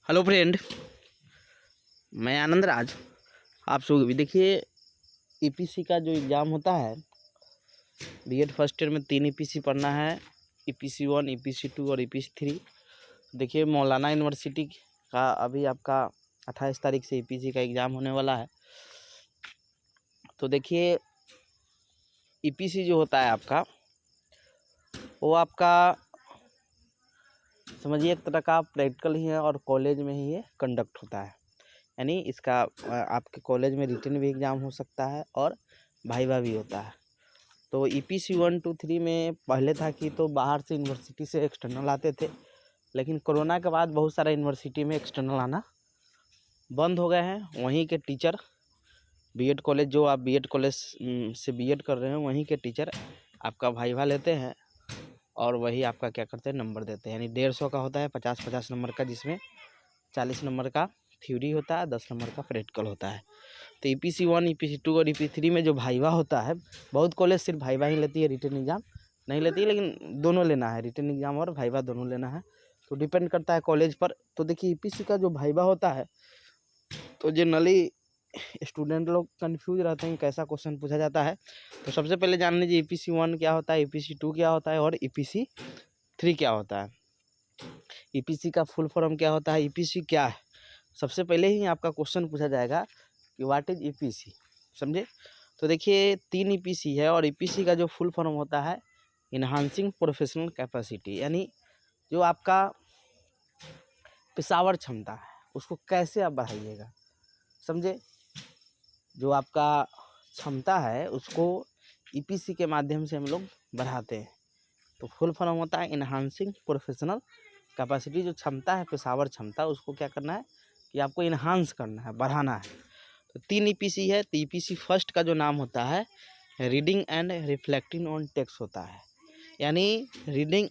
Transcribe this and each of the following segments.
Hello friend, मैं आनंद राज। आप सब भी देखिए, ईपीसी का जो एग्ज़ाम होता है, बीएड फर्स्ट ईयर में 3 ईपीसी पढ़ना है। ईपीसी 1, ईपीसी 2 और ईपीसी 3। देखिए, मौलाना यूनिवर्सिटी का अभी आपका 28 तारीख से ईपीसी का एग्ज़ाम होने वाला है। तो देखिए, ईपीसी जो होता है आपका, वो आपका समझिए एक तरह का प्रैक्टिकल ही है और कॉलेज में ही ये कंडक्ट होता है। यानी इसका आपके कॉलेज में रिटन भी एग्ज़ाम हो सकता है और वाइवा भी होता है। तो ईपीसी 1, 2, 3 में पहले था कि तो बाहर से यूनिवर्सिटी से एक्सटर्नल आते थे, लेकिन कोरोना के बाद बहुत सारा यूनिवर्सिटी में एक्सटर्नल आना बंद हो गए हैं। वहीं के टीचर बीएड कॉलेज, जो आप बीएड कॉलेज से बीएड कर रहे हैं, वहीं के टीचर आपका वाइवा लेते हैं और वही आपका क्या करते हैं, नंबर देते हैं। यानी 150 का होता है, 50-50 नंबर का, जिसमें 40 नंबर का थ्योरी होता है, 10 नंबर का प्रैक्टिकल होता है। तो ईपीसी 1, ईपीसी 2 और ईपीसी 3 में जो वाइवा होता है, बहुत कॉलेज सिर्फ वाइवा ही लेती है, रिटन एग्ज़ाम नहीं लेती है, लेकिन दोनों लेना है, रिटन एग्ज़ाम और वाइवा दोनों लेना है। तो डिपेंड करता है कॉलेज पर। तो देखिए, ईपीसी का जो वाइवा होता है, तो जनरली स्टूडेंट लोग कंफ्यूज रहते हैं कैसा क्वेश्चन पूछा जाता है। तो सबसे पहले जान लीजिए ईपीसी 1 क्या होता है, ईपीसी 2 क्या होता है और ईपीसी 3 क्या होता है। ईपीसी का फुल फॉर्म क्या होता है, ईपीसी क्या है, सबसे पहले ही आपका क्वेश्चन पूछा जाएगा कि व्हाट इज ईपीसी, समझे। तो देखिए, 3 ईपीसी है और ईपीसी का जो फुल फॉर्म होता है, इन्हांसिंग प्रोफेशनल कैपेसिटी, यानी जो आपका पेशावर क्षमता है उसको कैसे आप बढ़ाइएगा, समझे। जो आपका क्षमता है उसको ईपीसी के माध्यम से हम लोग बढ़ाते हैं। तो फुल फॉर्म होता है इन्हांसिंग प्रोफेशनल कैपेसिटी। जो क्षमता है, पेशावर क्षमता, उसको क्या करना है कि आपको इन्हांस करना है, बढ़ाना है। तो 3 ईपीसी है। तो ईपीसी फर्स्ट का जो नाम होता है, reading and reflecting on text होता है। यानी reading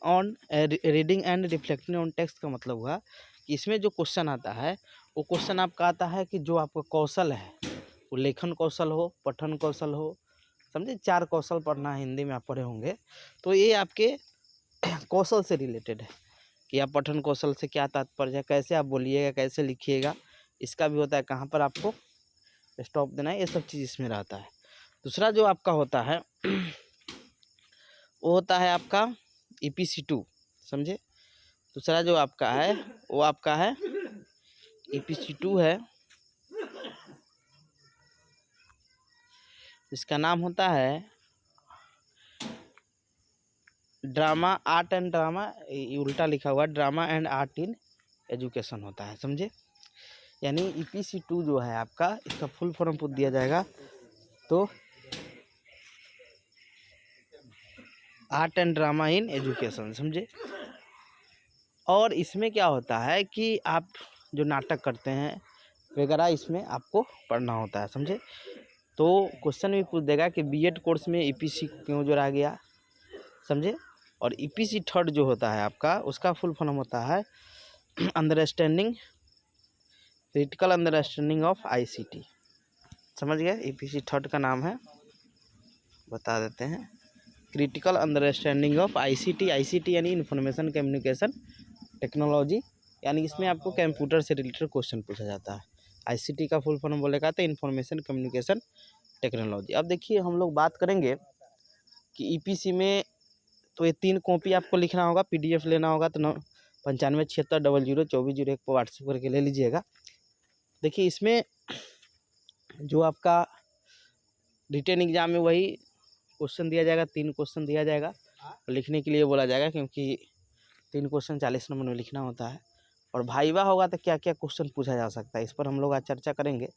and reflecting on text का मतलब हुआ कि इसमें जो क्वेश्चन आता है, वो क्वेश्चन आपका आता है कि जो आपका कौशल है, वो लेखन कौशल हो, पठन कौशल हो, समझे। 4 कौशल पढ़ना है, हिंदी में आप पढ़े होंगे। तो ये आपके कौशल से रिलेटेड है कि आप पठन कौशल से क्या तात्पर्य है, कैसे आप बोलिएगा, कैसे लिखिएगा, इसका भी होता है, कहाँ पर आपको स्टॉप देना है, ये सब चीज़ इसमें रहता है। दूसरा जो आपका होता है वो होता है आपका ईपीसी 2, समझे। दूसरा जो आपका है वो आपका है ईपीसी 2 है, इसका नाम होता है ड्रामा आर्ट एंड ड्रामा, उल्टा लिखा हुआ, drama and art in education होता है, समझे। यानी ईपीसी 2 जो है आपका, इसका फुल फॉर्म पूछ दिया जाएगा तो art and drama in education, समझे। और इसमें क्या होता है कि आप जो नाटक करते हैं वगैरह, इसमें आपको पढ़ना होता है, समझे। तो क्वेश्चन भी पूछ देगा कि बीएड कोर्स में ईपीसी क्यों जोड़ा गया, समझे। और ईपीसी थर्ड जो होता है आपका, उसका फुल फॉर्म होता है understanding, critical understanding of ICT, समझ गए। ईपीसी थर्ड का नाम है, बता देते हैं, critical understanding of ICT. ICT यानी इंफॉर्मेशन कम्युनिकेशन टेक्नोलॉजी, यानी इसमें आपको कंप्यूटर से रिलेटेड क्वेश्चन पूछा जाता है। आईसीटी का फुल फॉर्म बोलेगा तो इंफॉर्मेशन कम्युनिकेशन टेक्नोलॉजी। अब देखिए, हम लोग बात करेंगे कि ईपीसी में तो ये 3 कॉपी आपको लिखना होगा, पीडीएफ लेना होगा तो 9576002401 पर व्हाट्सएप करके ले लीजिएगा। देखिए, इसमें जो आपका रिटन एग्जाम में वही क्वेश्चन दिया जाएगा, 3 क्वेश्चन दिया जाएगा, लिखने के लिए बोला जाएगा, क्योंकि 3 क्वेश्चन 40 नंबर में लिखना होता है। और वाइवा होगा तो क्या क्या क्वेश्चन पूछा जा सकता है, इस पर हम लोग आज चर्चा करेंगे।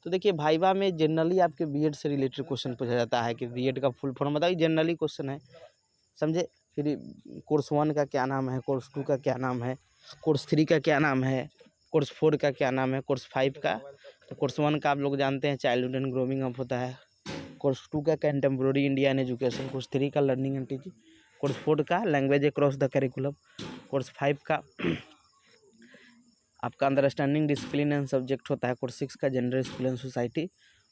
तो देखिए, वाइवा में जनरली आपके बीएड से रिलेटेड क्वेश्चन पूछा जाता है कि बीएड का फुल फॉर्म बताइए, जनरली क्वेश्चन है, समझे। फिर कोर्स 1 का क्या नाम है, कोर्स 2 का क्या नाम है, कोर्स 3 का क्या नाम है, कोर्स 4 का क्या नाम है, कोर्स 5 का। तो कोर्स 1 का आप लोग जानते हैं चाइल्डहुड एंड ग्रोविंग अप होता है, कोर्स 2 का contemporary India and education, course 3 का लर्निंग एंड टीचिंग, कोर्स 4 का language across the curriculum, course 5 का आपका अंडरस्टैंडिंग डिसिप्लिन एंड सब्जेक्ट होता है, कोर्स 6 का जेंडर स्कूल एंड सोसाइटी।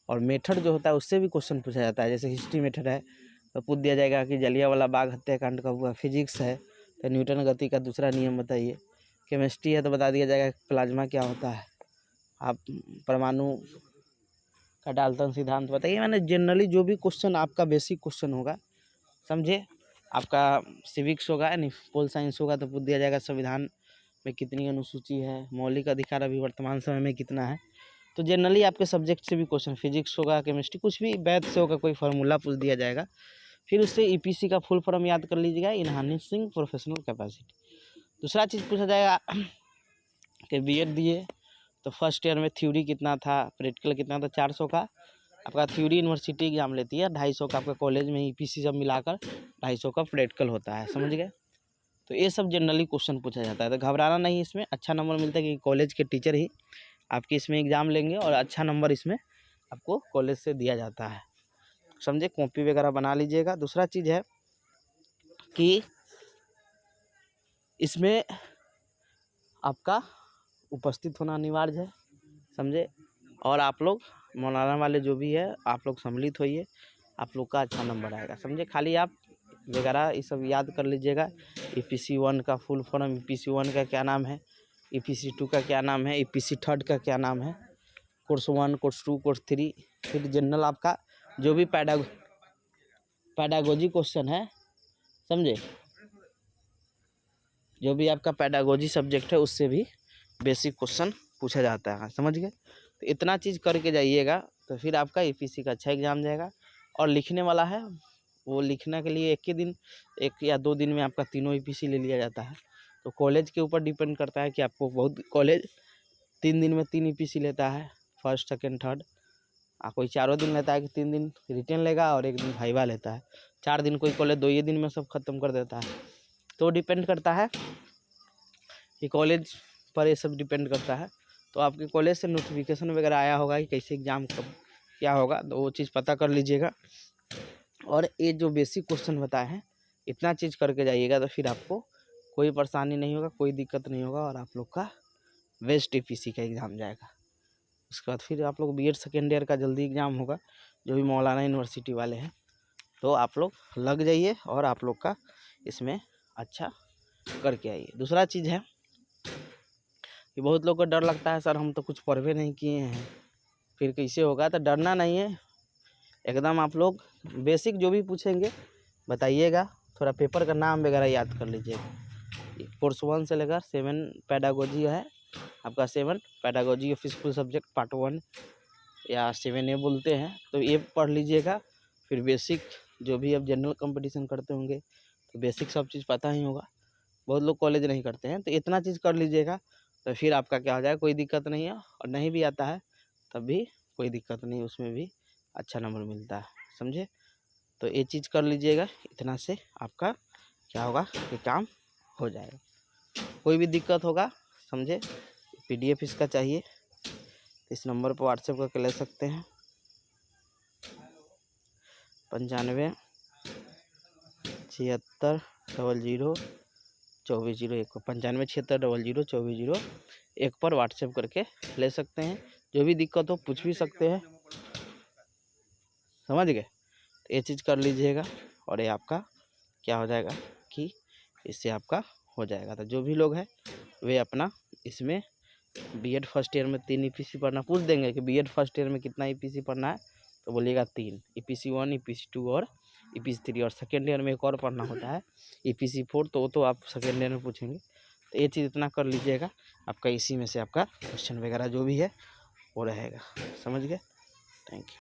और मेथड जो होता है उससे भी क्वेश्चन पूछा जाता है, जैसे हिस्ट्री मेथड है तो पूछ दिया जाएगा कि जलियांवाला बाग हत्याकांड कब हुआ। फिजिक्स है तो न्यूटन गति का दूसरा नियम बताइए। केमिस्ट्री है तो बता दिया जाएगा प्लाज्मा क्या होता है। आप परमाणु का डाल्टन सिद्धांत बताइए। मैंने जनरली जो भी क्वेश्चन आपका बेसिक क्वेश्चन होगा, समझे, आपका सिविक्स होगा यानी पोल साइंस होगा तो पूछ दिया जाएगा संविधान में कितनी अनुसूची है, मौलिक अधिकार अभी वर्तमान समय में कितना है। तो जनरली आपके सब्जेक्ट से भी क्वेश्चन, फिजिक्स होगा, केमिस्ट्री, कुछ भी मैथ से होगा, कोई फार्मूला पूछ दिया जाएगा। फिर उससे ईपीसी का फुल फॉर्म याद कर लीजिएगा, इनहांसिंग प्रोफेशनल कैपेसिटी। दूसरा चीज़ पूछा जाएगा कि बीएड दिए तो फर्स्ट ईयर में थ्योरी कितना था, प्रैक्टिकल कितना था। 400 का आपका थ्योरी यूनिवर्सिटी एग्जाम लेती है, 250 का आपका कॉलेज में ईपीसी सब मिलाकर 250 का प्रैक्टिकल होता है, समझ गए। तो ये सब जनरली क्वेश्चन पूछा जाता है, तो घबराना नहीं, इसमें अच्छा नंबर मिलता है कि कॉलेज के टीचर ही आपके इसमें एग्ज़ाम लेंगे और अच्छा नंबर इसमें आपको कॉलेज से दिया जाता है, समझे। कॉपी वगैरह बना लीजिएगा। दूसरा चीज़ है कि इसमें आपका उपस्थित होना अनिवार्य है, समझे। और आप लोग मौलाना वाले जो भी है आप लोग सम्मिलित होइए, आप लोग का अच्छा नंबर आएगा, समझे। खाली आप वगैरह ये सब याद कर लीजिएगा। ईपीसी 1 का फुल फॉर्म, ईपीसी 1 का क्या नाम है, ईपीसी 2 का क्या नाम है, ईपीसी 3 का क्या नाम है, कोर्स 1, कोर्स 2, कोर्स 3। फिर जनरल आपका जो भी पैडागोजी क्वेश्चन है, समझे, जो भी आपका पैडागोजी सब्जेक्ट है उससे भी बेसिक क्वेश्चन पूछा जाता है, समझ गए। तो इतना चीज़ करके जाइएगा तो फिर आपका ईपीसी का अच्छा एग्जाम जाएगा। और लिखने वाला है, वो लिखने के लिए एक ही दिन, 1 या 2 दिन में आपका तीनों ईपीसी ले लिया जाता है। तो कॉलेज के ऊपर डिपेंड करता है कि आपको, बहुत कॉलेज 3 दिन में 3 ईपीसी लेता है, फर्स्ट सेकेंड थर्ड। कोई 4 दिन लेता है कि 3 दिन रिटर्न लेगा और 1 दिन वाइवा लेता है। 4 दिन कोई कॉलेज 2 ही दिन में सब खत्म कर देता है। तो डिपेंड करता है कि कॉलेज पर, ये सब डिपेंड करता है। तो आपके कॉलेज से नोटिफिकेशन वगैरह आया होगा कि कैसे एग्ज़ाम कब क्या होगा, तो वो चीज़ पता कर लीजिएगा। और ये जो बेसिक क्वेश्चन बताए हैं, इतना चीज़ करके जाइएगा तो फिर आपको कोई परेशानी नहीं होगा, कोई दिक्कत नहीं होगा, और आप लोग का बेस्ट ईपीसी का एग्ज़ाम जाएगा। उसके बाद फिर आप लोग बीएड सेकेंड ईयर का जल्दी एग्ज़ाम होगा, जो भी मौलाना यूनिवर्सिटी वाले हैं। तो आप लोग लग जाइए और आप लोग का इसमें अच्छा करके आइए। दूसरा चीज़ है कि बहुत लोग को डर लगता है, सर हम तो कुछ पढ़वे नहीं किए हैं, फिर कैसे होगा। तो डरना नहीं है, एकदम आप लोग बेसिक जो भी पूछेंगे बताइएगा, थोड़ा पेपर का नाम वगैरह याद कर लीजिएगा। कोर्स 1 से लेकर 7 पैडागोजी है आपका, 7 pedagogy of school subject part 1 या 7A बोलते हैं, तो ये पढ़ लीजिएगा। फिर बेसिक जो भी अब जनरल कंपटीशन करते होंगे तो बेसिक सब चीज़ पता ही होगा, बहुत लोग कॉलेज नहीं करते हैं, तो इतना चीज़ कर लीजिएगा तो फिर आपका क्या हो जाएगा, कोई दिक्कत नहीं है। और नहीं भी आता है तब भी कोई दिक्कत नहीं, उसमें भी अच्छा नंबर मिलता है, समझे। तो ये चीज़ कर लीजिएगा, इतना से आपका क्या होगा कि काम हो जाएगा। कोई भी दिक्कत होगा, समझे, PDF इसका चाहिए तो इस नंबर पर व्हाट्सएप करके ले सकते हैं। 95 76 00 2401 को 95 76 00 2401 पर व्हाट्सएप करके ले सकते हैं। जो भी दिक्कत हो पूछ भी सकते हैं, समझ गए। तो ये चीज़ कर लीजिएगा और ये आपका क्या हो जाएगा कि इससे आपका हो जाएगा। तो जो भी लोग हैं वे अपना इसमें बीएड फर्स्ट ईयर में 3 ईपीसी पढ़ना, पूछ देंगे कि बीएड फर्स्ट ईयर में कितना ईपीसी पढ़ना है, तो बोलिएगा 3, ईपीसी 1, ईपीसी 2 और ईपीसी 3। और सेकेंड ईयर में एक और पढ़ना होता है ईपीसी 4, तो वो तो आप सेकेंड ईयर में पूछेंगे। तो ये चीज़ इतना कर लीजिएगा, आपका इसी में से आपका क्वेश्चन वगैरह जो भी है वो रहेगा, समझ गए। Thank you.